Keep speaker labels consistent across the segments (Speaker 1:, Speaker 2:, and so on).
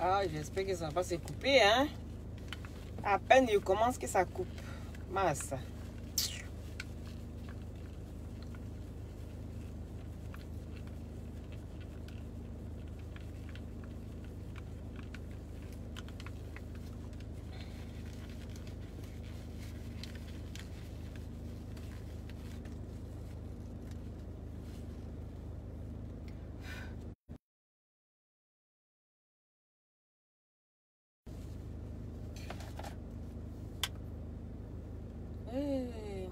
Speaker 1: Ah, j'espère que ça va pas se couper, hein. À peine il commence que ça coupe. Massa. Hey.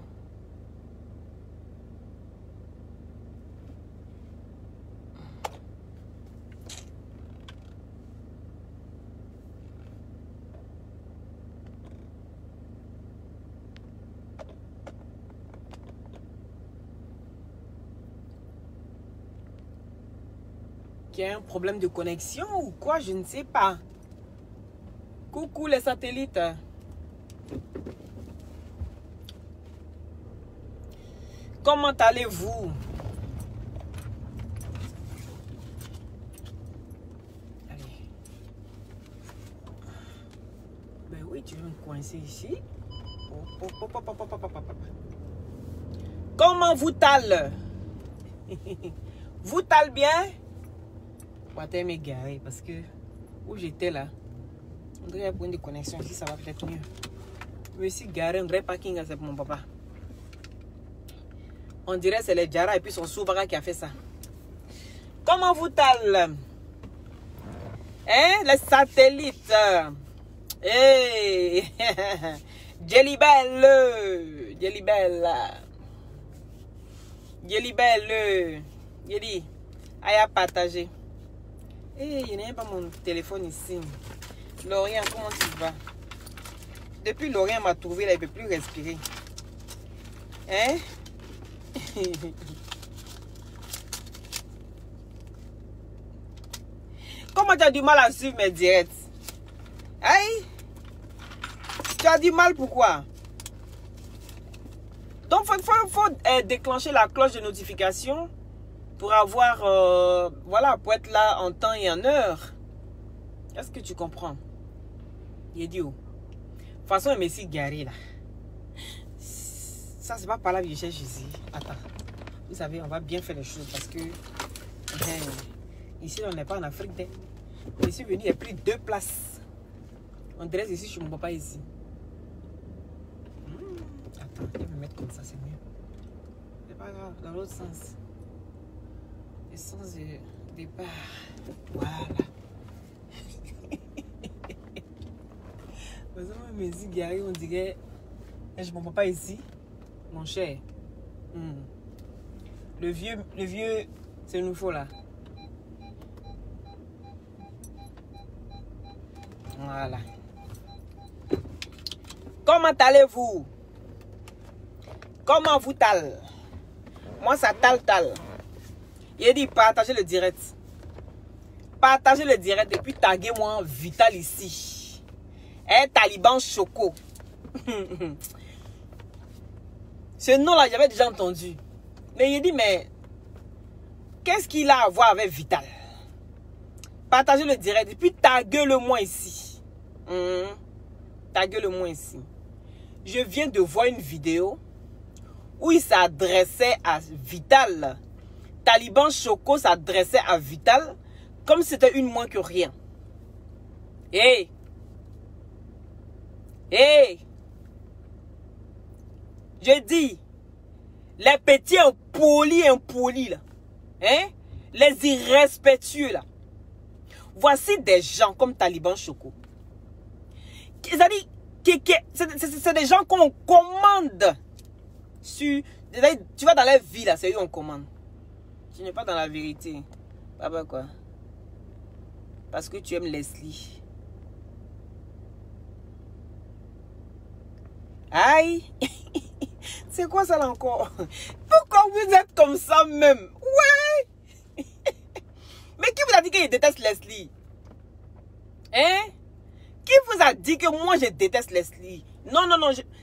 Speaker 1: Qu'il y a un problème de connexion ou quoi, je ne sais pas. Coucou les satellites. Comment allez-vous? Allez. Ben oui, tu veux me coincer ici. Comment vous t'allez? Vous t'allez bien? On va m'égarer parce que où j'étais là, on dirait un point de connexion ici, ça va peut-être mieux. Je me suis garé, on dirait parking, c'est pour mon papa. On dirait c'est les Jara et puis son souverain qui a fait ça. Comment vous t'allez? Hein? Les satellites. Hey! Jelly Belle! Jelly Belle! Jelly Belle! Jelly! Aïe à partager. Hey, il n'y a pas mon téléphone ici. Lorient, comment tu vas? Depuis Lorient m'a trouvé là, il ne peut plus respirer. Hein? Comment tu as du mal à suivre mes directs? Aïe! Tu as du mal, pourquoi? Donc, il faut déclencher la cloche de notification pour avoir, voilà, pour être là en temps et en heure. Est-ce que tu comprends? Idiot. De toute façon, il me s'est garé là. Ça, c'est pas par là que je cherche ici. Attends. Vous savez, on va bien faire les choses parce que ici, on n'est pas en Afrique. Je suis venu, il a pris 2 places. On dresse ici, je ne me vois pas ici. Attends, je vais me mettre comme ça, c'est mieux. C'est pas grave, dans l'autre sens. Le sens de départ. Voilà. Parce que mes yeux garés, on dirait, je ne me vois pas ici. Mon cher. Le vieux, c'est nouveau là. Voilà. Comment allez-vous? Comment vous allez? Moi, ça tal. Il a dit partagez le direct. Partagez le direct et puis taguez-moi Vital ici. Taliban Choco. Ce nom-là, j'avais déjà entendu. Mais il dit, mais qu'est-ce qu'il a à voir avec Vital? Partagez le direct et puis taguez-le-moi ici. Taguez-le-moi ici. Je viens de voir une vidéo où il s'adressait à Vital. Taliban Choco s'adressait à Vital comme si c'était une moins que rien. Hey! Hey! Je dis, les petits impolis là, hein? Les irrespectueux là. Voici des gens comme Taliban Choco. C'est-à-dire, c'est des gens qu'on commande. Tu vas dans la vie là, c'est eux qu'on commande. Tu n'es pas dans la vérité. Papa quoi? Parce que tu aimes Leslie. Aïe! C'est quoi ça là encore? Pourquoi vous êtes comme ça même? Ouais! Mais qui vous a dit qu'il déteste Leslie? Hein? Qui vous a dit que moi je déteste Leslie? Non.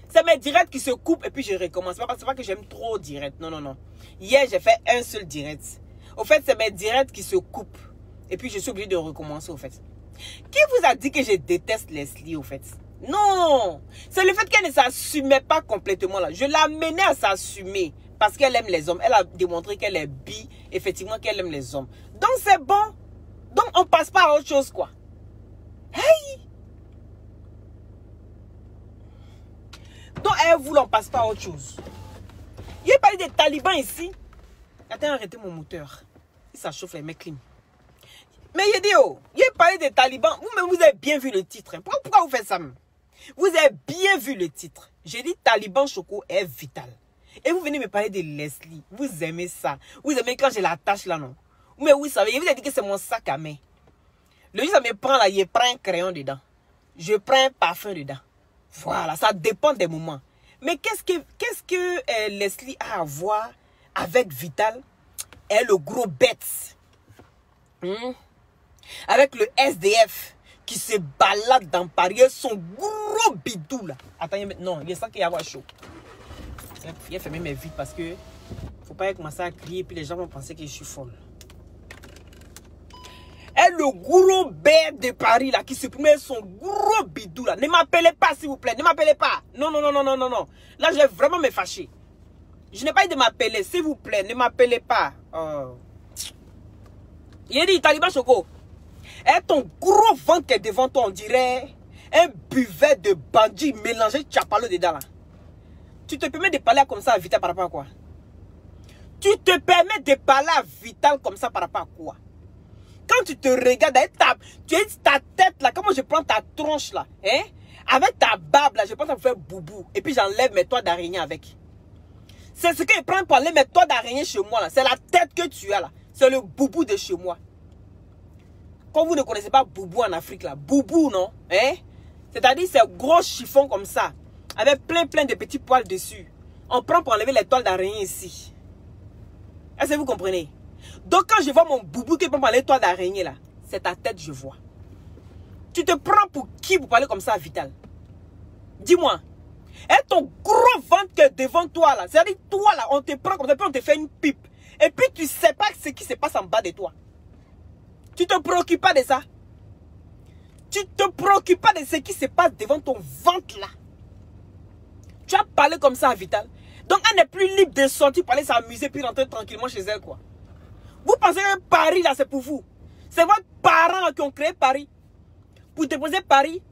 Speaker 1: C'est mes directs qui se coupent et puis je recommence. C'est pas que j'aime trop direct. Non. Hier, j'ai fait un seul direct. Au fait, c'est mes directs qui se coupent. Et puis je suis obligée de recommencer au fait. Qui vous a dit que je déteste Leslie au fait? Non, c'est le fait qu'elle ne s'assumait pas complètement là. Je l'ai amenée à s'assumer parce qu'elle aime les hommes. Elle a démontré qu'elle est bi, effectivement qu'elle aime les hommes. Donc c'est bon. Donc on passe pas à autre chose quoi. Hey! Donc elle voulait on passe pas à autre chose. Il a parlé des talibans ici. Attends, arrêtez mon moteur. Ça chauffe les mecs clim. Mais il dit, oh, il a parlé des talibans. Vous avez bien vu le titre. Hein. Pourquoi vous faites ça? Vous avez bien vu le titre. J'ai dit Taliban Choco est vital. Et vous venez me parler de Leslie. Vous aimez ça. Vous aimez quand j'ai la tâche là, non? Mais vous savez, je vous ai dit que c'est mon sac à main. Le jour ça me prend là, je prends un crayon dedans. Je prends un parfum dedans. Voilà, ça dépend des moments. Mais qu'est-ce que Leslie a à voir avec Vital et le gros bête? Avec le SDF qui se balade dans Paris, son gros bidou là. Attendez, non, il y a ça qui va avoir chaud. Il a fermé mes vitres parce que faut pas commencer à crier puis les gens vont penser que je suis folle. Et le gros bête de Paris là qui se met son gros bidou là. Ne m'appelez pas s'il vous plaît, ne m'appelez pas. Non, non, non, non, non, non, non. Là je vais vraiment me fâcher. Je n'ai pas dit de m'appeler, s'il vous plaît, ne m'appelez pas. Il a dit Taliban Choco. Et ton gros ventre qui est devant toi, on dirait un buvet de bandits mélangé chapalo dedans là. Tu te permets de parler comme ça à Vital par rapport à quoi? Tu te permets de parler à Vital comme ça par rapport à quoi? Quand tu te regardes, tu as ta tête là, comment je prends ta tronche là, hein? Avec ta barbe là, je pense à me faire boubou. Et puis j'enlève mes toits d'araignée avec. C'est ce que je prends pour enlever mes toits d'araignée chez moi là. C'est la tête que tu as là. C'est le boubou de chez moi. Quand vous ne connaissez pas boubou en Afrique là, boubou non, hein? C'est-à-dire c'est gros chiffon comme ça, avec plein de petits poils dessus. On prend pour enlever les toiles d'araignée ici. Est-ce que vous comprenez? Donc quand je vois mon boubou qui prend pour enlever les toiles d'araignée là, c'est ta tête je vois. Tu te prends pour qui pour parler comme ça à Vital? Dis-moi. Et ton gros ventre qui est devant toi là, c'est-à-dire toi là, on te prend comme ça, puis on te fait une pipe. Et puis tu sais pas ce qui se passe en bas de toi. Tu te préoccupes pas de ça. Tu te préoccupes pas de ce qui se passe devant ton ventre là. Tu as parlé comme ça à Vital. Donc elle n'est plus libre de sortir pour aller s'amuser puis rentrer tranquillement chez elle quoi. Vous pensez que Paris là c'est pour vous? C'est votre parent qui ont créé Paris. Pour déposer Paris,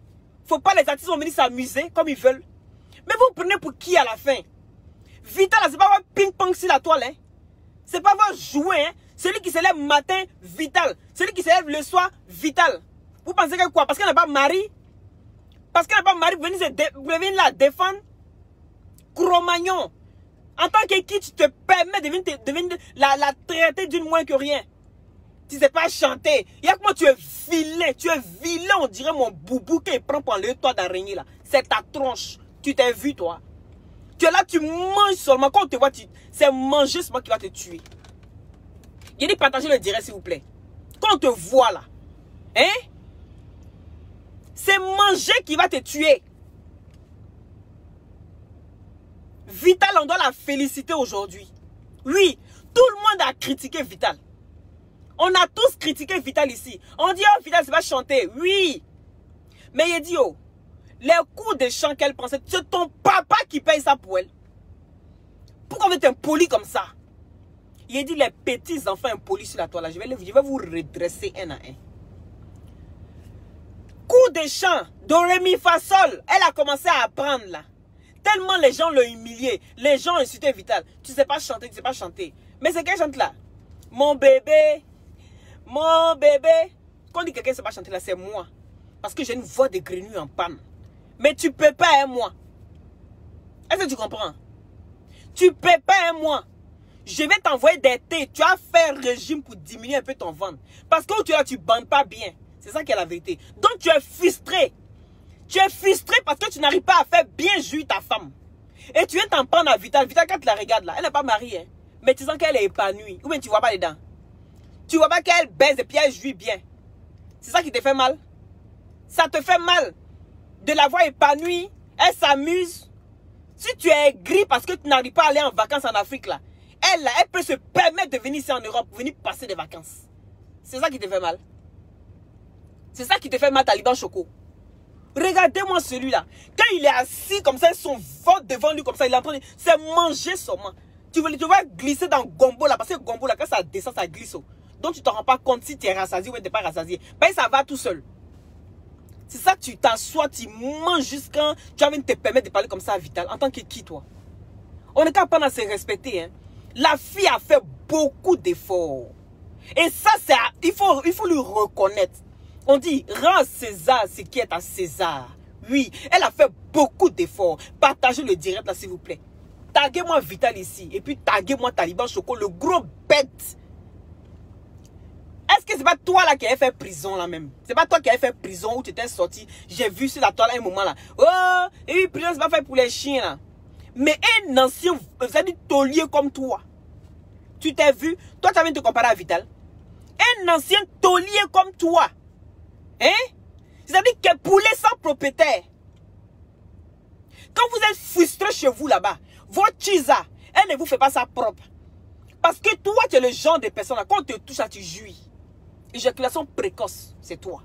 Speaker 1: faut pas les artistes vont venir s'amuser comme ils veulent. Mais vous prenez pour qui à la fin? Vital là c'est pas votre ping-pong sur la toile hein. C'est pas votre jouet hein. Celui qui se lève matin, Vital. Celui qui se lève le soir, Vital. Vous pensez que quoi? Parce qu'elle n'a pas mari? Parce qu'elle n'a pas mari, vous venez la défendre? Cro-Magnon. En tant que qui, tu te permets de venir la traiter d'une moins que rien. Tu ne sais pas chanter. Il y a comment tu es vilain. Tu es vilain, on dirait mon boubou qui prend pour le toit d'araignée là. C'est ta tronche. Tu t'es vu toi. Tu es là, tu manges seulement. Quand on te voit, c'est manger seulement qui va te tuer. Il dit partagez le direct s'il vous plaît. Quand on te voit là, hein? C'est manger qui va te tuer. Vital, on doit la féliciter aujourd'hui. Oui, tout le monde a critiqué Vital. On a tous critiqué Vital ici. On dit, oh, Vital, c'est pas chanter. Oui. Mais il dit, oh, les coups de chant qu'elle prend, c'est ton papa qui paye ça pour elle. Pourquoi vous êtes impoli comme ça? Il a dit les petits enfants impolis sur la toile. Je vais vous redresser un à un. Coup de chant, do, ré, mi, fa, sol. Elle a commencé à apprendre là. Tellement les gens l'ont humilié. Les gens ont insulté Vital. Tu sais pas chanter, tu sais pas chanter. Mais c'est qu'elle chante là. Mon bébé. Mon bébé. Quand on dit quelqu'un ne sait pas chanter là, c'est moi. Parce que j'ai une voix de grenouille en panne. Mais tu peux pas un mois. Est-ce que tu comprends? Tu peux pas un mois. Je vais t'envoyer des thés. Tu as fait un régime pour diminuer un peu ton ventre. Parce que tu es là, tu bandes pas bien. C'est ça qui est la vérité. Donc tu es frustré. Tu es frustré parce que tu n'arrives pas à faire bien jouir ta femme. Et tu viens t'en prendre à Vital. Vital, quand tu la regardes là, elle n'est pas mariée. Hein? Mais tu sens qu'elle est épanouie. Ou bien tu vois pas les dents. Tu vois pas qu'elle baise et puis elle jouit bien. C'est ça qui te fait mal. Ça te fait mal de la voir épanouie. Elle s'amuse. Si tu es gris parce que tu n'arrives pas à aller en vacances en Afrique là, elle peut se permettre de venir ici en Europe, venir passer des vacances. C'est ça qui te fait mal. C'est ça qui te fait mal, Taliban Choco. Regardez-moi celui-là. Quand il est assis comme ça, son ventre devant lui comme ça, il est en train de se manger seulement. Tu vas glisser dans Gombo là, parce que Gombo là, quand ça descend, ça glisse. Donc tu ne te rends pas compte si tu es rassasié ou tu n'es pas rassasié. Ben ça va tout seul. C'est ça, tu t'assois, tu manges jusqu'à tu as envie de te permettre de parler comme ça à Vital. En tant que qui, toi? On n'est qu'à pas à se respecter. Hein. La fille a fait beaucoup d'efforts. Et ça, il faut lui reconnaître. On dit, rends à César ce qui est à César. Oui, elle a fait beaucoup d'efforts. Partagez le direct là, s'il vous plaît. Taguez-moi Vital ici. Et puis taguez-moi Taliban Choco, le gros bête. Est-ce que c'est pas toi là qui as fait prison là même? C'est pas toi qui as fait prison où tu étais sorti? J'ai vu sur la toile à un moment là. Oh, et puis prison c'est pas fait pour les chiens là. Mais un ancien, vous avez dit taulier comme toi. Tu t'es vu? Toi tu as envie de te comparer à Vital. Un ancien taulier comme toi. Hein? C'est-à-dire qu'un poulet sans propriétaire. Quand vous êtes frustré chez vous là-bas, votre chisa, elle ne vous fait pas ça propre. Parce que toi, tu es le genre de personne là, quand on te touche là, tu jouis. Éjaculation précoce, c'est toi.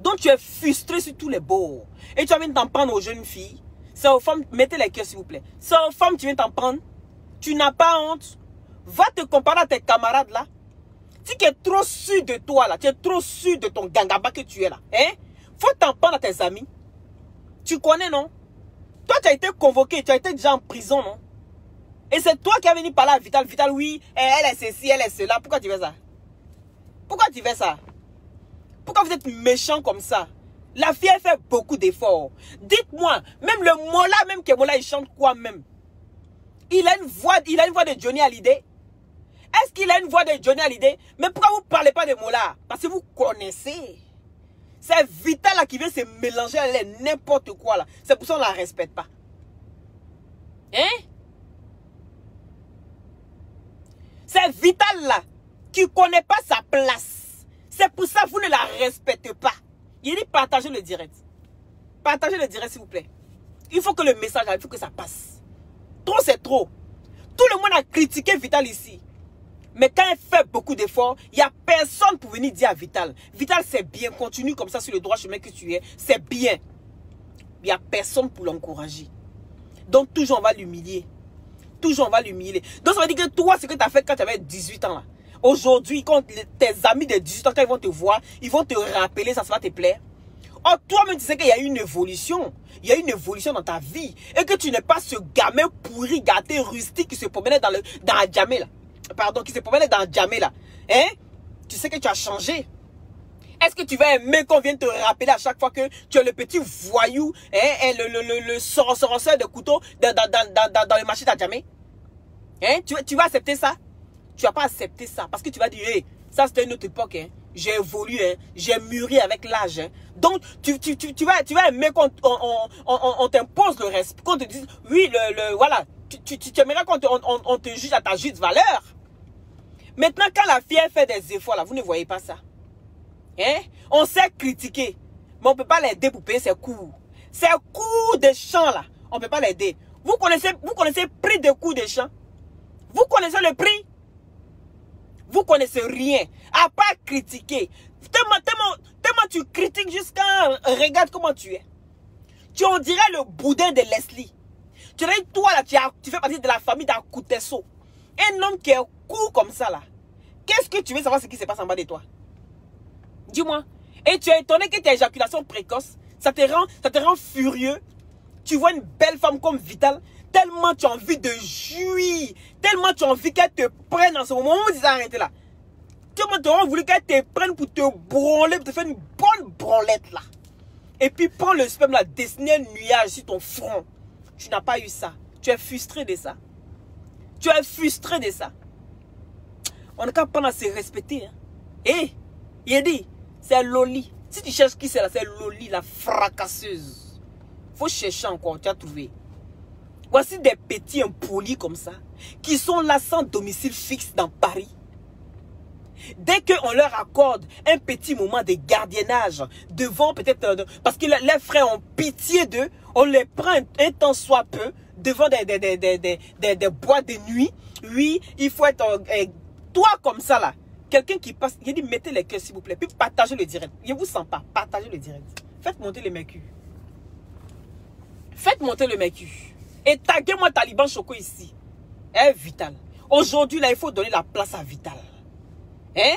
Speaker 1: Donc tu es frustré sur tous les bords. Et tu as envie de t'en prendre aux jeunes filles. C'est aux femmes, mettez les cœurs s'il vous plaît. C'est aux femmes, tu viens t'en prendre. Tu n'as pas honte. Va te comparer à tes camarades là. Si tu es trop sûr de toi là, tu es trop sûr de ton gangaba que tu es là. Hein? Faut t'en prendre à tes amis. Tu connais non? Toi tu as été convoqué, tu as été déjà en prison non? Et c'est toi qui as venu parler à Vital. Vital oui, elle est ceci, elle est cela. Pourquoi tu fais ça? Pourquoi tu fais ça? Pourquoi vous êtes méchant comme ça? La fille elle fait beaucoup d'efforts. Dites-moi, même le Mola, même que Mola il chante quoi même? Il a une voix de Johnny Hallyday. Est-ce qu'il a une voix de Johnny Hallyday? Mais pourquoi vous ne parlez pas de Mola? Parce que vous connaissez. C'est Vital là qui vient se mélanger avec n'importe quoi là. C'est pour ça qu'on ne la respecte pas. Hein? C'est Vital là qui ne connaît pas sa place. C'est pour ça que vous ne la respectez pas. Il dit partagez le direct. Partagez le direct s'il vous plaît. Il faut que le message, il faut que ça passe. Trop c'est trop. Tout le monde a critiqué Vital ici. Mais quand elle fait beaucoup d'efforts, il n'y a personne pour venir dire à Vital. Vital, c'est bien. Continue comme ça sur le droit chemin que tu es. C'est bien. Il n'y a personne pour l'encourager. Donc, toujours, on va l'humilier. Toujours, on va l'humilier. Donc, ça veut dire que toi, ce que tu as fait quand tu avais 18 ans, là. Aujourd'hui, quand tes amis de 18 ans, quand ils vont te voir, ils vont te rappeler, ça va te plaire. Oh, toi-même, tu sais qu'il y a eu une évolution. Il y a eu une évolution dans ta vie. Et que tu n'es pas ce gamin pourri, gâté, rustique qui se promenait dans la Djamé, là. Pardon, qui se promenait dans Djamé, là. Hein? Tu sais que tu as changé. Est-ce que tu vas aimer qu'on vienne te rappeler à chaque fois que tu es le petit voyou, hein, le sorceur de couteau dans le marché d'Adjamé? Hein? Tu vas accepter ça? Tu vas pas accepter ça. Parce que tu vas dire, hey, ça c'était une autre époque. Hein. J'ai évolué, hein. J'ai mûri avec l'âge. Hein. Donc, tu vas aimer qu'on t'impose le respect. Qu'on te dise, oui, voilà. Tu aimerais qu'on te juge à ta juste valeur. Maintenant, quand la fille fait des efforts, là, vous ne voyez pas ça. Hein? On sait critiquer, mais on ne peut pas l'aider pour payer ses cours. Ses cours de chant, là, on ne peut pas l'aider. Vous connaissez le prix des cours de chant? Vous connaissez le prix? Vous connaissez rien. À part critiquer. Tellement tu critiques jusqu'à... Regarde comment tu es. On dirait le boudin de Leslie. Tu dirais, toi, là, tu fais partie de la famille d'Akuteso. Un homme qui est court comme ça, là. Qu'est-ce que tu veux savoir ce qui se passe en bas de toi? Dis-moi. Et tu es étonné que tes éjaculations précoces, ça te rend furieux. Tu vois une belle femme comme Vital, tellement tu as envie de jouir, tellement tu as envie qu'elle te prenne en ce moment. On dit arrêtez là. Tellement tu aurais voulu qu'elle te prenne pour te branler, pour te faire une bonne branlette là. Et puis prends le sperme là, dessiner un nuage sur ton front. Tu n'as pas eu ça. Tu es frustré de ça. Tu es frustré de ça. On n'a qu'à prendre à se respecter. Hein. Et il dit, c'est Loli. Si tu cherches qui c'est là, c'est Loli, la fracasseuse. Faut chercher encore, tu as trouvé. Voici des petits impolis comme ça, qui sont là sans domicile fixe dans Paris. Dès qu'on leur accorde un petit moment de gardiennage devant peut-être... parce que les frères ont pitié d'eux, on les prend un temps soit peu devant des boîtes de nuit. Oui, il faut être... toi comme ça là, quelqu'un qui passe, il dit mettez les cœurs s'il vous plaît. Puis partagez le direct. Je ne vous sens pas. Partagez le direct. Faites monter le mercure. Faites monter le mercure. Et taguez-moi Taliban Choco ici. Hein, Vital. Aujourd'hui, là, il faut donner la place à Vital. Hein?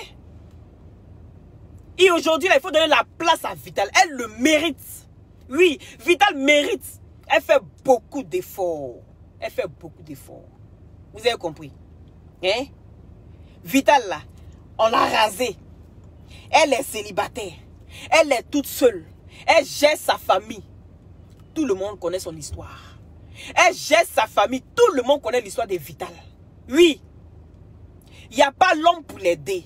Speaker 1: Et aujourd'hui, là, il faut donner la place à Vital. Elle le mérite. Oui, Vital mérite. Elle fait beaucoup d'efforts. Elle fait beaucoup d'efforts. Vous avez compris? Hein? Vital, là, on l'a rasée. Elle est célibataire. Elle est toute seule. Elle gère sa famille. Tout le monde connaît son histoire. Elle gère sa famille. Tout le monde connaît l'histoire de Vital. Oui. Il n'y a pas l'homme pour l'aider.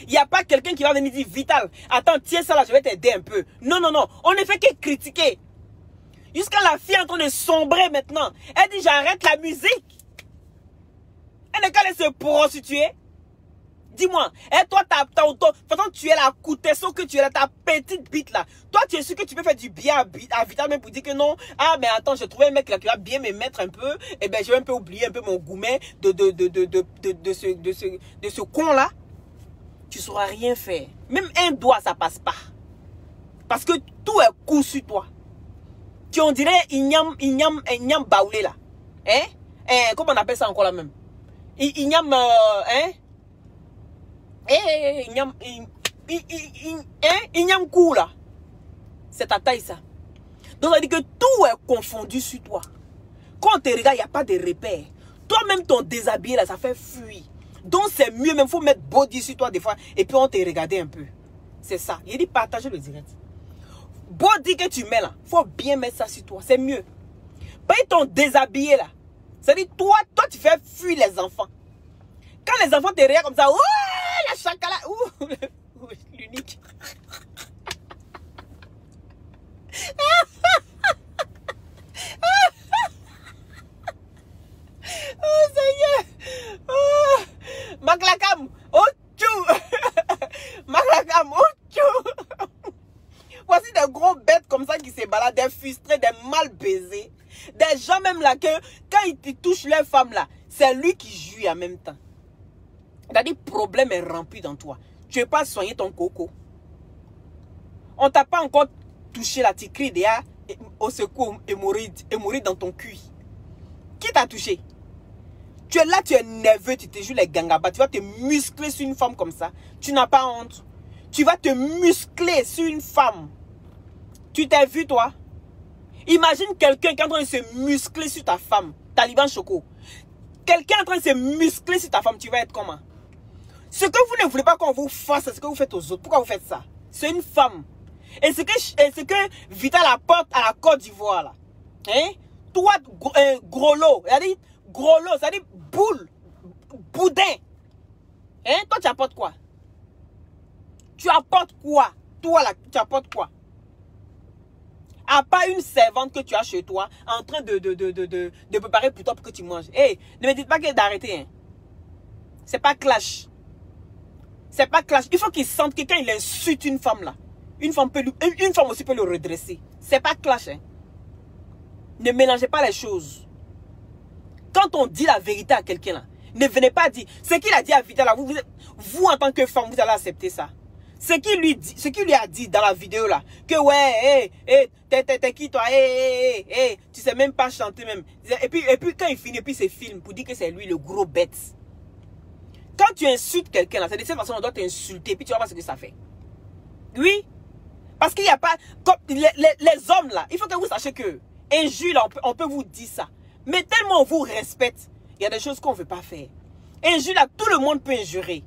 Speaker 1: Il n'y a pas quelqu'un qui va venir dire Vital, attends, tiens ça là, je vais t'aider un peu. Non, non, non. On ne fait que critiquer. Jusqu'à la fille est en train de sombrer maintenant. Elle dit j'arrête la musique. Elle n'est qu'à aller se prostituer. Dis-moi, et toi, de toute façon, tu es la coutesson que tu es là, ta petite bite là. Toi, tu es sûr que tu peux faire du bien à Vital même pour dire que non. Ah, mais attends, j'ai trouvé un mec là qui va bien me mettre un peu. Et ben, je vais un peu oublier un peu mon gourmet de ce con là. Tu ne sauras rien faire. Même un doigt, ça passe pas. Parce que tout est coup sur toi. Tu en dirais, ignam baoulé là. Hein? Comment on appelle ça encore là même? Ignam, hein? Ignam kou là. C'est ta taille ça. Donc ça veut dire que tout est confondu sur toi. Quand on te regarde, il n'y a pas de repère. Toi-même ton déshabillé là, ça fait fuir. Donc c'est mieux, même faut mettre body sur toi des fois. Et puis on te regarde un peu. C'est ça. Il dit partagez le direct. Body que tu mets là, faut bien mettre ça sur toi. C'est mieux. Pas ton déshabillé là. C'est-à-dire toi tu fais fuir les enfants. Quand les enfants te regardent comme ça, oh la chacala, l'unique. Oh Seigneur. Oh. Maklakam, oh tchou. Maklakam, oh tchou. Voici des gros bêtes comme ça qui se baladent, des frustrés, des mal baisés. Des gens même là que quand ils te touchent leur femme là, c'est lui qui jouit en même temps. C'est-à-dire le problème est rempli dans toi. Tu ne veux pas soigner ton coco. On ne t'a pas encore touché là, tu cries déjà au secours hémorroïde dans ton cul. Qui t'a touché? Tu es là, tu es nerveux, tu te joues les gangabas, tu vas te muscler sur une femme comme ça. Tu n'as pas honte. Tu vas te muscler sur une femme. Tu t'es vu toi? Imagine quelqu'un qui est en train de se muscler sur ta femme. Taliban Choco. Quelqu'un est en train de se muscler sur ta femme, tu vas être comment? Ce que vous ne voulez pas qu'on vous fasse, c'est ce que vous faites aux autres. Pourquoi vous faites ça? C'est une femme. Et ce que Vital apporte à la Côte d'Ivoire là. Hein? Toi, gros lot. C'est-à-dire, gros lot, c'est-à-dire boule. Boudin. Hein? Toi, tu apportes quoi? Tu apportes quoi? Toi là, tu apportes quoi? À part une servante que tu as chez toi, en train de préparer pour toi pour que tu manges. Hey, ne me dites pas d'arrêter. Hein. C'est pas clash. C'est pas clash. Il faut qu'il sente que quand il insulte une femme là, une femme aussi peut le redresser. C'est pas clash. Hein. Ne mélangez pas les choses. Quand on dit la vérité à quelqu'un là, ne venez pas dire. Ce qu'il a dit à Vital là, vous en tant que femme, vous allez accepter ça. Ce qu'il lui a dit dans la vidéo là, que ouais, t'es qui toi, tu sais même pas chanter même. Et puis quand il finit, puis c'est film pour dire que c'est lui le gros bête. Quand tu insultes quelqu'un là, c'est de cette façon on doit t'insulter, puis tu vas voir ce que ça fait. Oui, parce qu'il n'y a pas, comme les hommes là, il faut que vous sachiez que injure là, on peut vous dire ça. Mais tellement on vous respecte, il y a des choses qu'on ne veut pas faire. Injure là, tout le monde peut injurer.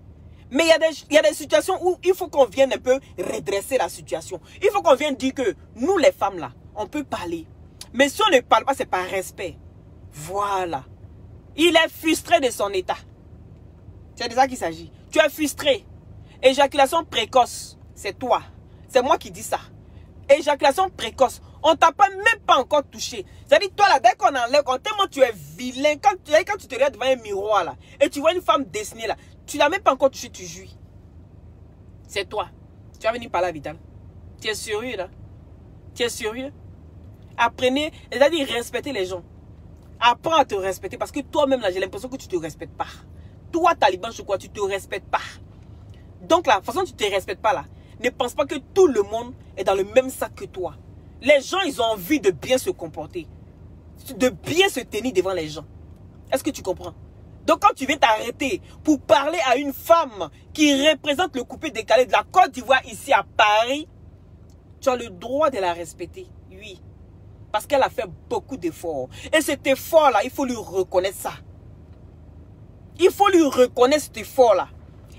Speaker 1: Mais il y a des situations où il faut qu'on vienne un peu redresser la situation. Il faut qu'on vienne dire que nous les femmes là, on peut parler. Mais si on ne parle pas, c'est par respect. Voilà. Il est frustré de son état. C'est de ça qu'il s'agit. Tu es frustré. Éjaculation précoce, c'est toi. C'est moi qui dis ça. Éjaculation précoce. On ne t'a même pas encore touché. C'est-à-dire, toi là, dès qu'on enlève, tellement tu es vilain, quand tu te regardes devant un miroir là, et tu vois une femme dessinée là, tu l'as même pas encore touché, tu jouis. C'est toi. Tu vas venir parler à Vital. Tu es sérieux là? Tu es sérieux? Apprenez, c'est-à-dire respecter les gens. Apprends à te respecter parce que toi-même là, j'ai l'impression que tu ne te respectes pas. Toi, Taliban Choco, tu ne te respectes pas. Donc la façon dont tu ne te respectes pas là, ne pense pas que tout le monde est dans le même sac que toi. Les gens, ils ont envie de bien se comporter, de bien se tenir devant les gens. Est-ce que tu comprends? Donc quand tu viens t'arrêter pour parler à une femme qui représente le coupé décalé de la Côte d'Ivoire ici à Paris, tu as le droit de la respecter, oui. Parce qu'elle a fait beaucoup d'efforts. Et cet effort-là, il faut lui reconnaître ça. Il faut lui reconnaître cet effort-là.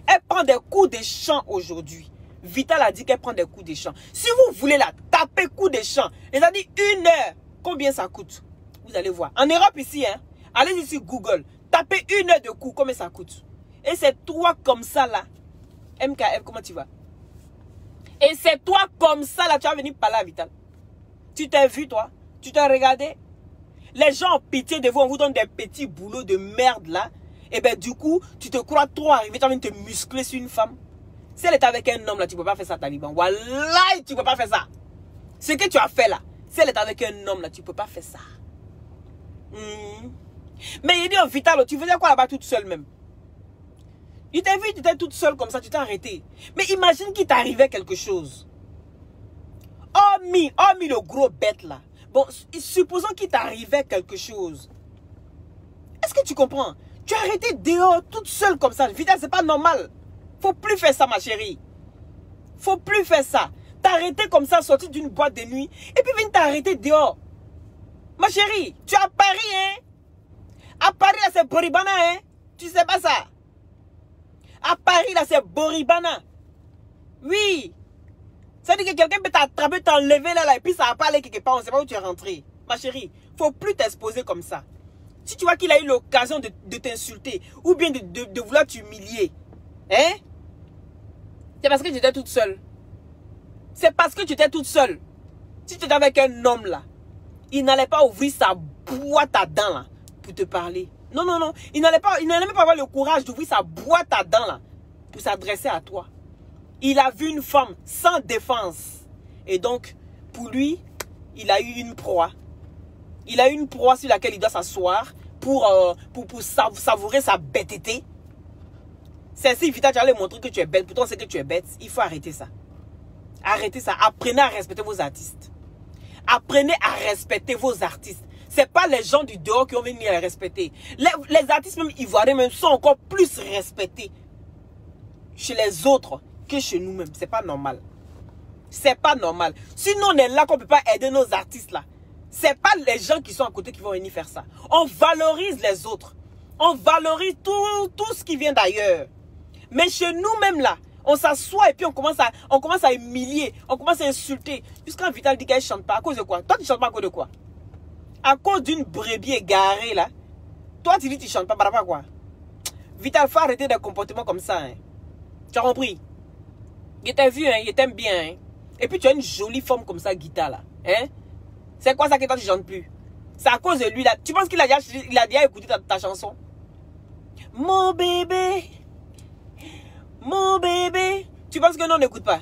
Speaker 1: Elle prend des coups de champ aujourd'hui. Vital a dit qu'elle prend des coups de champ. Si vous voulez la taper coups de champ, elle a dit 1 heure. Combien ça coûte? Vous allez voir. En Europe ici, hein, allez sur Google. Tapez 1 heure de coups. Combien ça coûte? Et c'est toi comme ça là. MKF, comment tu vas? Et c'est toi comme ça là. Tu vas venir parler à Vital. Tu t'es vu toi? Tu t'es regardé? Les gens ont pitié de vous. On vous donne des petits boulots de merde là. Et bien du coup, tu te crois trop arrivé. Tu as envie de te muscler sur une femme. Si elle est avec un homme là, tu ne peux pas faire ça, Taliban. Wallahi, tu ne peux pas faire ça. Ce que tu as fait là, si elle est avec un homme là, tu ne peux pas faire ça. Mais il dit, oh, Vital, tu faisais quoi là-bas toute seule même? Il t'a vu, tu étais toute seule comme ça, tu t'es arrêté. Mais imagine qu'il t'arrivait quelque chose. Hormis le gros bête là. Bon, supposons qu'il t'arrivait quelque chose. Est-ce que tu comprends? Tu as arrêté dehors toute seule comme ça. Vital, c'est pas normal. Faut plus faire ça, ma chérie. Faut plus faire ça. T'arrêter comme ça, sortir d'une boîte de nuit. Et puis venir t'arrêter dehors. Ma chérie, tu es à Paris, hein? À Paris, là, c'est Boribana, hein? Tu sais pas ça? À Paris, là, c'est Boribana. Oui. Ça veut dire que quelqu'un peut t'attraper, t'enlever là, et puis ça va pas aller quelque part. On ne sait pas où tu es rentré. Ma chérie, faut plus t'exposer comme ça. Si tu vois qu'il a eu l'occasion de t'insulter, ou bien de vouloir t'humilier, hein? C'est parce que tu étais toute seule. C'est parce que tu étais toute seule. Si tu étais avec un homme là, il n'allait pas ouvrir sa boîte à dents là pour te parler. Non, non, non. Il n'allait même pas avoir le courage d'ouvrir sa boîte à dents là pour s'adresser à toi. Il a vu une femme sans défense. Et donc, pour lui, il a eu une proie. Il a eu une proie sur laquelle il doit s'asseoir pour savourer sa bêteté. C'est si Vita, tu allais montrer que tu es bête. Pourtant, c'est que tu es bête. Il faut arrêter ça. Arrêtez ça. Apprenez à respecter vos artistes. Apprenez à respecter vos artistes. Ce n'est pas les gens du dehors qui ont venu les respecter. Les artistes même ivoiriens même sont encore plus respectés chez les autres que chez nous-mêmes. Ce n'est pas normal. C'est pas normal. Sinon, on est là qu'on ne peut pas aider nos artistes là. Ce n'est pas les gens qui sont à côté qui vont venir faire ça. On valorise les autres. On valorise tout ce qui vient d'ailleurs. Mais chez nous-mêmes là, on s'assoit et puis on commence à humilier, on commence à insulter. Jusqu'à Vital dit qu'elle ne chante pas. À cause de quoi? Toi, tu ne chantes pas à cause de quoi? À cause d'une brebis égarée là. Toi, tu dis que tu ne chantes pas par rapport à quoi? Vital, faut arrêter des comportements comme ça. Hein. Tu as compris? Il t'a vu, hein, il t'aime bien. Hein. Et puis tu as une jolie forme comme ça, Guita là. Hein? C'est quoi ça que toi tu ne chantes plus? C'est à cause de lui là. Tu penses qu'il a déjà écouté ta chanson? Mon bébé. Mon bébé. Tu penses que non, on n'écoute pas?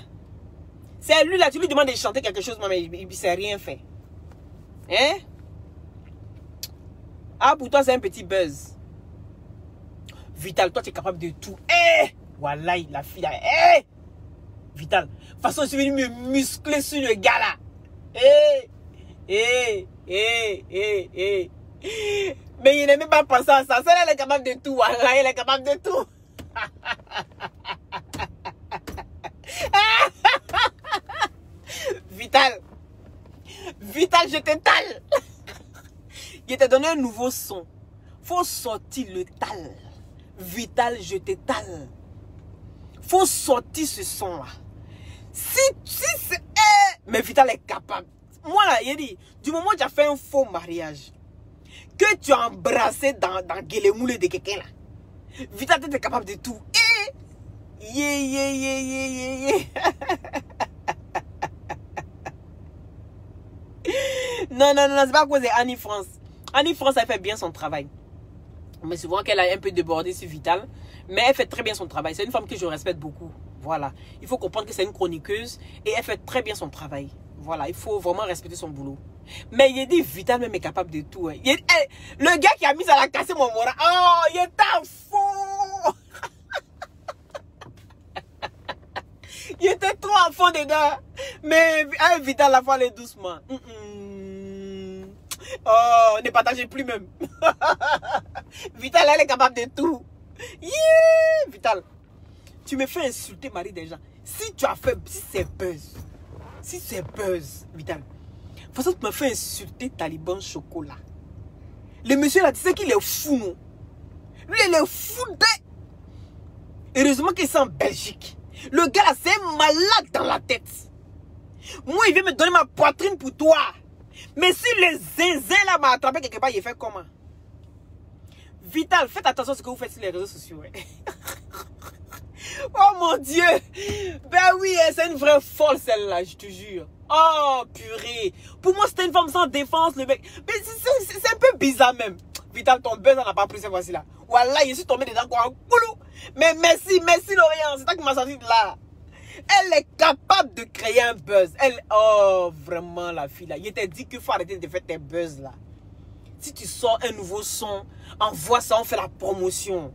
Speaker 1: C'est lui là, tu lui demandes de chanter quelque chose, mais il ne sait rien fait. Hein? Ah, pour toi, c'est un petit buzz. Vital, toi, tu es capable de tout. Eh! Voilà, la fille là. Eh! Vital. De toute façon, je suis venu me muscler sur le gars là. Eh! Mais il n'est même pas pensé à ça. Celle-là, elle est capable de tout. Voilà, elle est capable de tout. Vital. Vital, je t'étale. Je t'ai donné un nouveau son. Faut sortir le tal. Vital, je t'étale. Faut sortir ce son là. Si c'est... Mais Vital est capable. Moi là, il dit, du moment où tu as fait un faux mariage, que tu as embrassé dans Guélemoule de quelqu'un là, Vital, tu es capable de tout. Non, c'est pas à cause de Annie France. Annie France, elle fait bien son travail. Mais souvent qu'elle a un peu débordé sur Vital. Mais elle fait très bien son travail. C'est une femme que je respecte beaucoup. Voilà. Il faut comprendre que c'est une chroniqueuse. Et elle fait très bien son travail. Voilà. Il faut vraiment respecter son boulot. Mais il dit Vital même est capable de tout. Hein. Le gars qui a mis ça l'a cassé mon moral. Oh, il est un fou. Il était trop à fond dedans. Mais Vital la fois aller doucement. Oh, ne partagez plus même. Vital, elle est capable de tout. Yeah, Vital, tu me fais insulter Marie des gens. Si tu as fait, si c'est buzz, Vital. De toute façon, tu me fais insulter Taliban Chocolat. Le monsieur là, tu sais qu'il est fou, non? Lui, il est fou de... Heureusement qu'il est en Belgique. Le gars là, c'est un malade dans la tête. Moi, il vient me donner ma poitrine pour toi. Mais si le zinzin là m'a attrapé quelque part, il fait comment? Vital, faites attention à ce que vous faites sur les réseaux sociaux. Oh mon Dieu! Ben oui, c'est une vraie folle celle-là, je te jure. Oh purée! Pour moi, c'était une femme sans défense, le mec. Mais c'est un peu bizarre même. Vital, ton buzz n'a pas pris cette fois-ci là. Voilà, je suis tombé dedans quoi. Boulou! Mais merci Lorient, c'est toi qui m'a sorti de là. Elle est capable de créer un buzz. Oh, vraiment la fille là. Il t'a dit qu'il faut arrêter de faire tes buzz là. Si tu sors un nouveau son, envoie ça, on fait la promotion.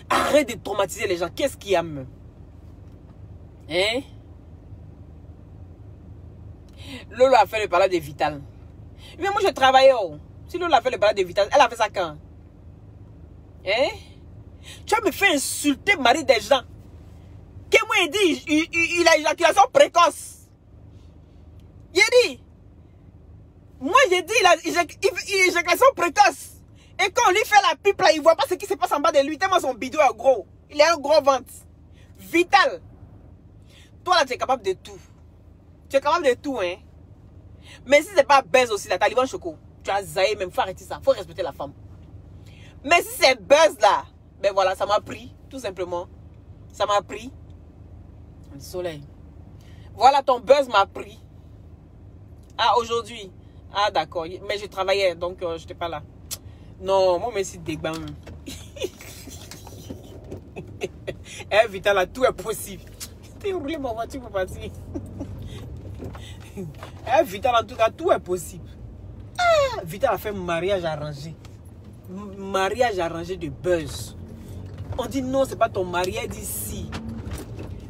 Speaker 1: Arrête de traumatiser les gens. Qu'est-ce qu'il y a même? Hein? Lolo a fait le balade de Vital. Mais moi, je travaillais. Oh. Si Lolo a fait le balade de Vital, elle a fait ça quand? Hein? Tu vas me faire insulter Marie des gens. Que moi, il dit, il a éjaculation précoce. Il dit. Moi, j'ai dit, il a éjaculation précoce. Et quand on lui fait la pipe là, il ne voit pas ce qui se passe en bas de lui. Tellement son bidon est gros. Il a un gros ventre. Vital. Toi là, tu es capable de tout. Tu es capable de tout, hein. Mais si c'est pas buzz aussi, la Taliban Choco, tu as zaï même, faut arrêter ça. Faut respecter la femme. Mais si c'est buzz là, ben voilà, ça m'a pris, tout simplement. Ça m'a pris. Le soleil. Voilà, ton buzz m'a pris. Ah, aujourd'hui. Ah, d'accord. Mais je travaillais, donc je n'étais pas là. Non, moi, mais c'est débat. Eh, Vital, là, tout est possible. T'es roulé ma voiture pour partir. Eh, Vital, en tout cas, tout est possible. Ah, Vital a fait un mariage arrangé. Mariage arrangé de buzz. On dit non, c'est pas ton mariage d'ici.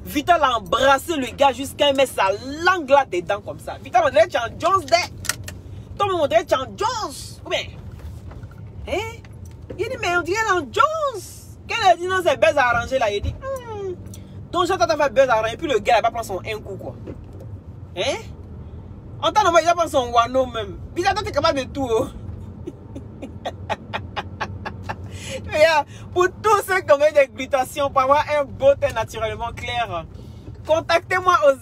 Speaker 1: Vital a embrassé le gars jusqu'à il met sa langue là dedans comme ça. Vital, on dirait Chan Jones de. Toi, on dirait Chan Jones. Ou bien. Hein? Il dit, mais on dirait Chan Jones. Quand elle dit non, c'est buzz arrangé là, il dit, donc j'entends ta fait buzz arrangé. Puis le gars, il va prendre son un coup quoi. Hein? En temps normal, il va prendre son wano même. Vital, toi, t'es capable de tout. Oh. Pour tous ceux qui ont des glutations, pour avoir un beau teint naturellement clair, contactez-moi au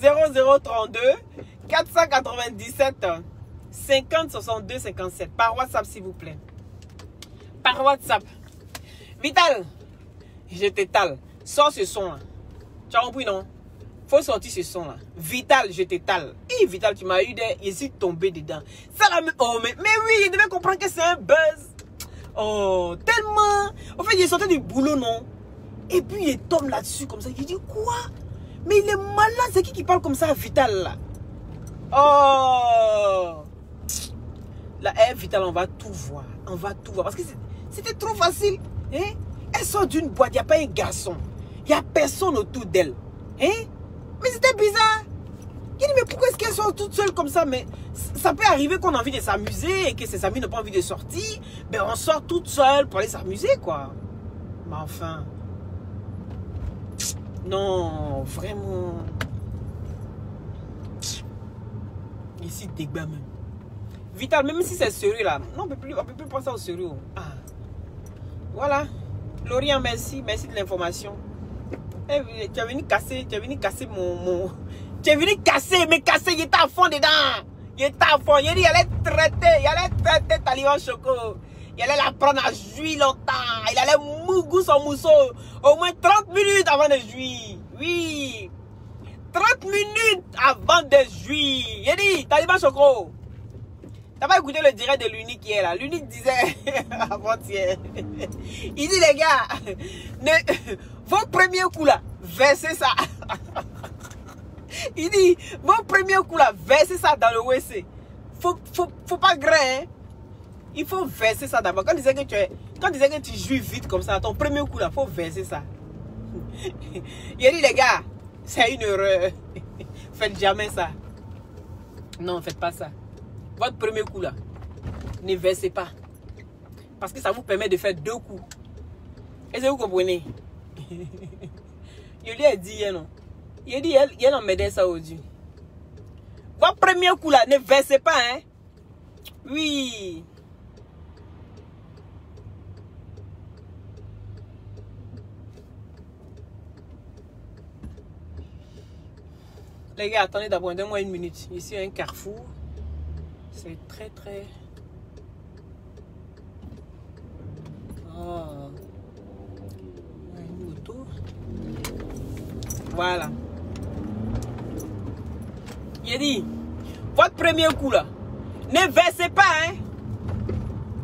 Speaker 1: 0032 497 50 62 57 par WhatsApp s'il vous plaît. Par WhatsApp. Vital, je t'étale. Sors ce son là. Tu as compris non? Faut sortir ce son là. Vital, je t'étale. Et Vital, tu m'as eu des. Je suis tombé dedans. Ça là, oh, mais oui, il devait comprendre que c'est un buzz. Oh, tellement. En fait, il est sorti du boulot, non? Et puis, il tombe là-dessus comme ça. Il dit, quoi? Mais il est malade. C'est qui parle comme ça à Vital, là? Oh! Là, Vital, on va tout voir. On va tout voir. Parce que c'était trop facile. Hein? Elle sort d'une boîte. Il n'y a pas un garçon. Il n'y a personne autour d'elle. Hein? Mais c'était bizarre. Il dit, mais pourquoi est-ce qu'elle sort toute seule comme ça? Mais ça peut arriver qu'on a envie de s'amuser et que ses amis n'ont pas envie de sortir. Ben on sort toute seule pour aller s'amuser, quoi. Mais enfin. Non, vraiment. Ici, débat même. Vital, même si c'est sérieux là. Non, on peut plus prendre ça au sérieux. Ah. Voilà. Lorient, merci. Merci de l'information. Tu es venu casser mon... Tu es venu casser, mais casser, il était à fond dedans. Il était à fond. Il dit, il allait traiter Taliban Choco. Il allait la prendre à jouir longtemps. Il allait mougou son mousseau. Au moins 30 minutes avant de jouir. Oui. 30 minutes avant de jouir. Il dit, Taliban Choco. T'as pas écouté le direct de l'unique hier là. L'unique disait avant-hier. Il dit, les gars, vos premiers coups là, versez ça. Il dit, mon premier coup là, versez ça dans le WC. Faut pas grain, hein? Il faut verser ça d'abord. Quand disait que tu joues vite comme ça, ton premier coup là, faut verser ça. Il a dit, les gars, C'est une erreur. Faites jamais ça. Non, faites pas ça. Votre premier coup là, ne versez pas. Parce que ça vous permet de faire 2 coups. Est-ce que vous comprenez? Je lui ai dit, non. Il a dit, il a m'aidé ça aujourd'hui. Votre premier coup là, ne versez pas, hein. Oui. Les gars, attendez d'abord, donnez-moi 1 minute. Ici, un carrefour. C'est très, très... Oh. Une moto. Voilà. Il a dit, votre premier coup là, ne versez pas, hein.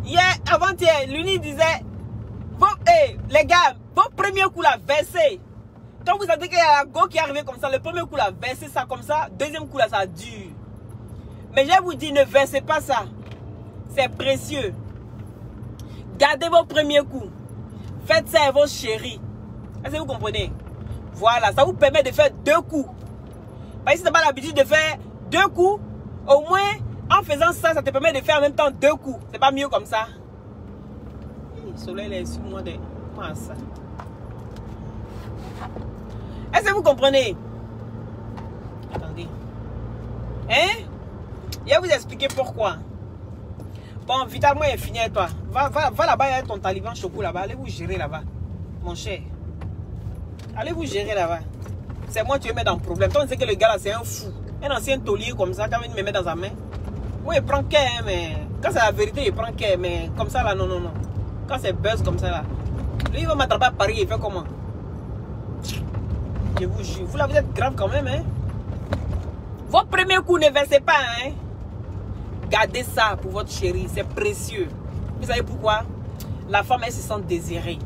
Speaker 1: Hier, avant-hier, l'uni disait, les gars, votre premier coup là, versez. Quand vous savez qu'il y a la go qui est arrivée comme ça, le premier coup là, versez ça comme ça, deuxième coup là, ça dure. Mais je vous dis, ne versez pas ça. C'est précieux. Gardez vos premiers coups. Faites ça à vos chéris. Est-ce que vous comprenez? Voilà, ça vous permet de faire 2 coups. Parce que si tu n'as pas l'habitude de faire 2 coups, au moins, en faisant ça, ça te permet de faire en même temps 2 coups. C'est pas mieux comme ça. Le soleil est sur moi de... Comment ça? Est-ce que vous comprenez? Attendez. Hein? Je vais vous expliquer pourquoi. Bon, vitalement, il est fini avec toi. Va là-bas, il y a ton taliban choco là-bas. Allez vous gérer là-bas. Mon cher. Allez vous gérer là-bas. C'est moi qui me mets dans le problème. Toi, on sait que le gars là, c'est un fou. Un ancien taulier comme ça, quand il me met dans sa main. Oui, il prend care, hein, mais... Quand c'est la vérité, il prend care. Mais comme ça là, non, non, non. Quand c'est buzz comme ça là. Lui, il va m'attraper à Paris. Il fait comment? Je vous jure. Vous là, vous êtes grave quand même, hein. Votre premier coup, ne versez pas, hein. Gardez ça pour votre chérie, c'est précieux. Vous savez pourquoi? La femme, elle se sent désirée.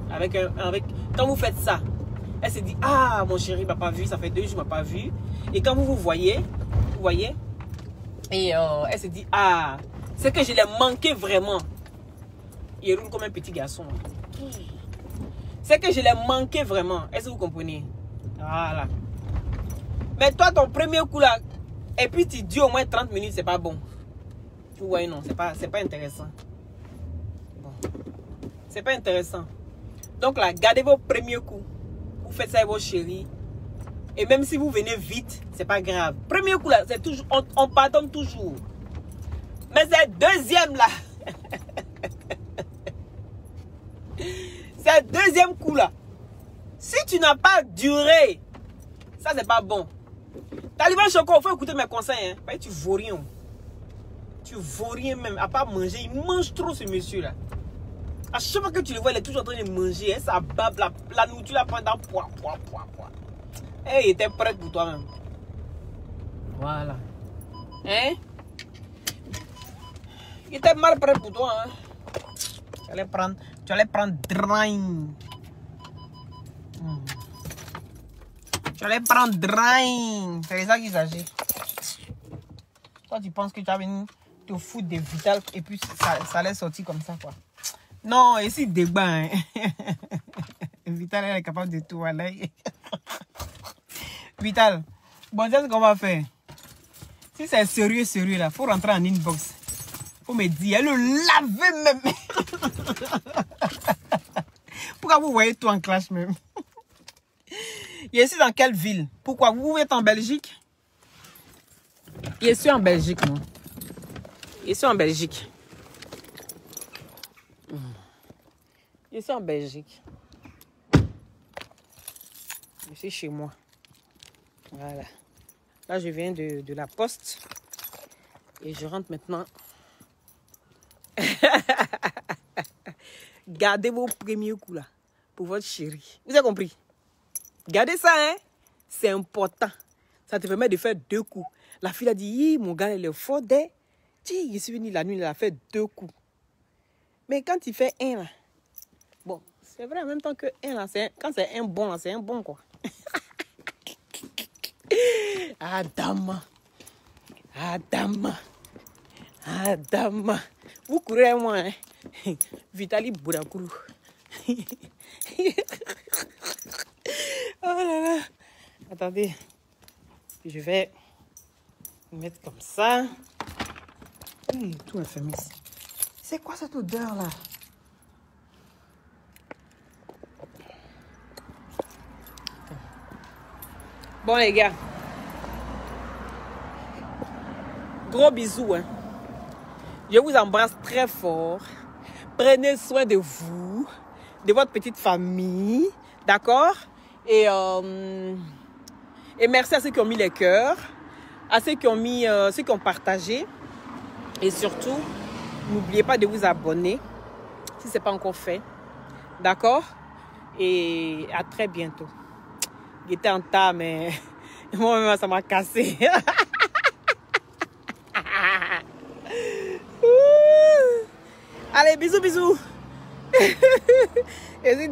Speaker 1: Quand vous faites ça, elle se dit, ah, mon chéri m'a pas vu, ça fait 2 jours, m'a pas vu. Et quand vous voyez, et elle se dit, ah, c'est que je l'ai manqué vraiment. Il roule comme un petit garçon. C'est que je l'ai manqué vraiment. Est-ce que vous comprenez? Voilà. Mais toi, ton premier coup là, et puis tu dis au moins 30 minutes, c'est pas bon. Vous voyez, non, c'est pas intéressant. Bon. C'est pas intéressant. Donc là, gardez vos premiers coups. Vous faites ça avec vos chéris. Et même si vous venez vite, c'est pas grave. Premier coup là, c'est toujours, on pardonne toujours. Mais c'est deuxième là. C'est deuxième coup là. Si tu n'as pas duré, ça c'est pas bon. Taliban Choco, il faut écouter mes conseils. Hein. Tu vaux rien. Tu vaux rien même, à part manger. Il mange trop ce monsieur là. À chaque fois que tu le vois, il est toujours en train de manger. Hein, ça bave, la nourriture la prend dans poids. Et il était prêt pour toi-même. Voilà. Hein? Il était mal prêt pour toi. Hein? Tu allais prendre drain. Tu allais prendre drain. C'est ça qu'il s'agit. Toi, tu penses que tu as venu te foutre des Vital et puis ça allait sortir comme ça, quoi. Non, ici, débat. Hein. Vital, elle est capable de tout. Allez. Vital, bon, c'est ce qu'on va faire. Si c'est sérieux, là, il faut rentrer en inbox. Il faut me dire, elle le laver même. Pourquoi vous voyez tout en clash même? Je suis dans quelle ville? Pourquoi? Vous êtes en Belgique? Je suis en Belgique, moi. Je suis en Belgique. Je suis en Belgique. Je suis chez moi. Voilà. Là, je viens de la poste. Et je rentre maintenant. Gardez vos premiers coups là. Pour votre chérie. Vous avez compris? Gardez ça, hein. C'est important. Ça te permet de faire 2 coups. La fille a dit, mon gars, il est fort. Je suis venu la nuit, il a fait 2 coups. Mais quand il fait 1 là. Bon, c'est vrai en même temps que 1 là. Quand c'est un bon là, c'est un bon quoi. Adama. Vous courez à moi, hein? Vitali Bourakourou. Oh là là. Attendez. Je vais mettre comme ça. Hey, tout est fermé ici. C'est quoi cette odeur là? Bon les gars. Gros bisous. Hein. Je vous embrasse très fort. Prenez soin de vous, de votre petite famille. D'accord? Et merci à ceux qui ont mis les cœurs, à ceux qui ont mis, ceux qui ont partagé. Et surtout, n'oubliez pas de vous abonner si ce n'est pas encore fait. D'accord? Et à très bientôt. J'étais en tas, mais moi-même, ça m'a cassé. Allez, bisous, bisous. Et c'est